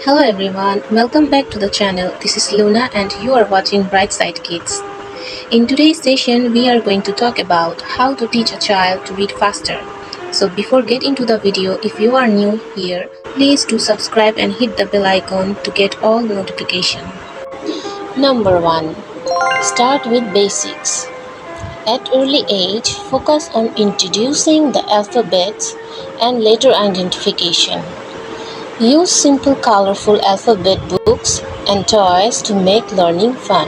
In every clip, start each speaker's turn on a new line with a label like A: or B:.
A: Hello everyone, welcome back to the channel. This is Luna and you are watching Brightside Kids. In today's session, we are going to talk about how to teach a child to read faster. So before get into the video, if you are new here, please do subscribe and hit the bell icon to get all notifications. Number 1. Start with basics. At early age, focus on introducing the alphabets and letter identification. Use simple colorful alphabet books and toys to make learning fun.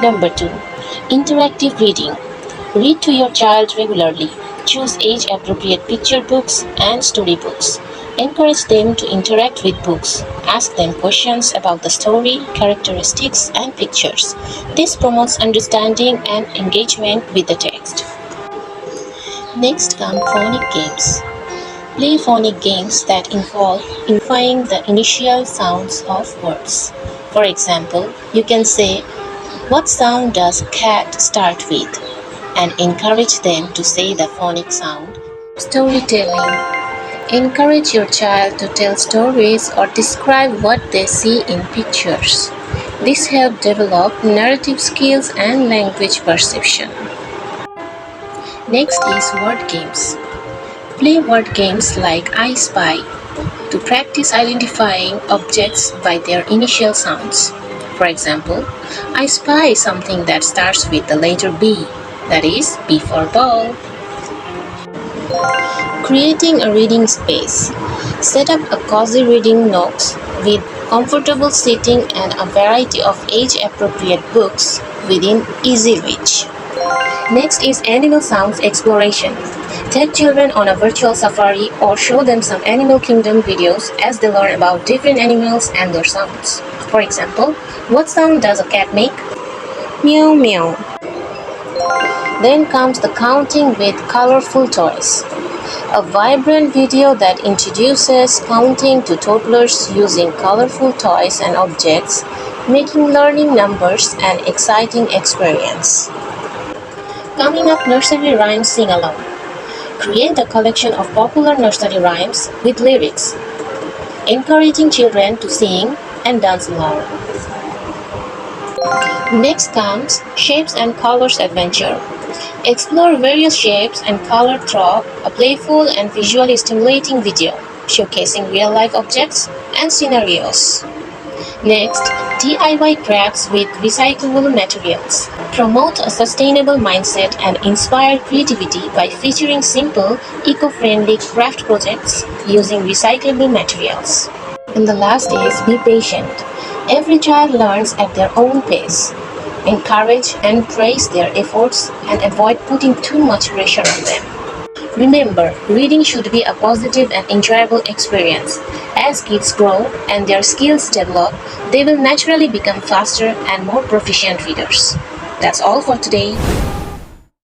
A: Number 2. Interactive reading. Read to your child regularly. Choose age-appropriate picture books and storybooks. Encourage them to interact with books. Ask them questions about the story, characteristics, and pictures. This promotes understanding and engagement with the text. Next come phonic games. Play phonic games that involve identifying the initial sounds of words. For example, you can say, "What sound does cat start with?" and encourage them to say the phonic sound. Storytelling. Encourage your child to tell stories or describe what they see in pictures. This helps develop narrative skills and language perception. Next is word games. Play word games like I Spy to practice identifying objects by their initial sounds. For example, I spy something that starts with the letter B, that is, B for ball. Creating a reading space. Set up a cozy reading nook with comfortable seating and a variety of age-appropriate books within easy reach. Next is animal sounds exploration. Take children on a virtual safari or show them some Animal Kingdom videos as they learn about different animals and their sounds. For example, what sound does a cat make? Meow meow. Then comes the counting with colorful toys. A vibrant video that introduces counting to toddlers using colorful toys and objects, making learning numbers an exciting experience. Coming up, nursery rhyme sing-along. Create a collection of popular nursery rhymes with lyrics, encouraging children to sing and dance along. Next comes Shapes and Colors Adventure. Explore various shapes and color through a playful and visually stimulating video, showcasing real-life objects and scenarios. Next, DIY crafts with recyclable materials. Promote a sustainable mindset and inspire creativity by featuring simple, eco-friendly craft projects using recyclable materials. And the last is be patient. Every child learns at their own pace. Encourage and praise their efforts and avoid putting too much pressure on them. Remember, reading should be a positive and enjoyable experience. As kids grow and their skills develop, they will naturally become faster and more proficient readers. That's all for today.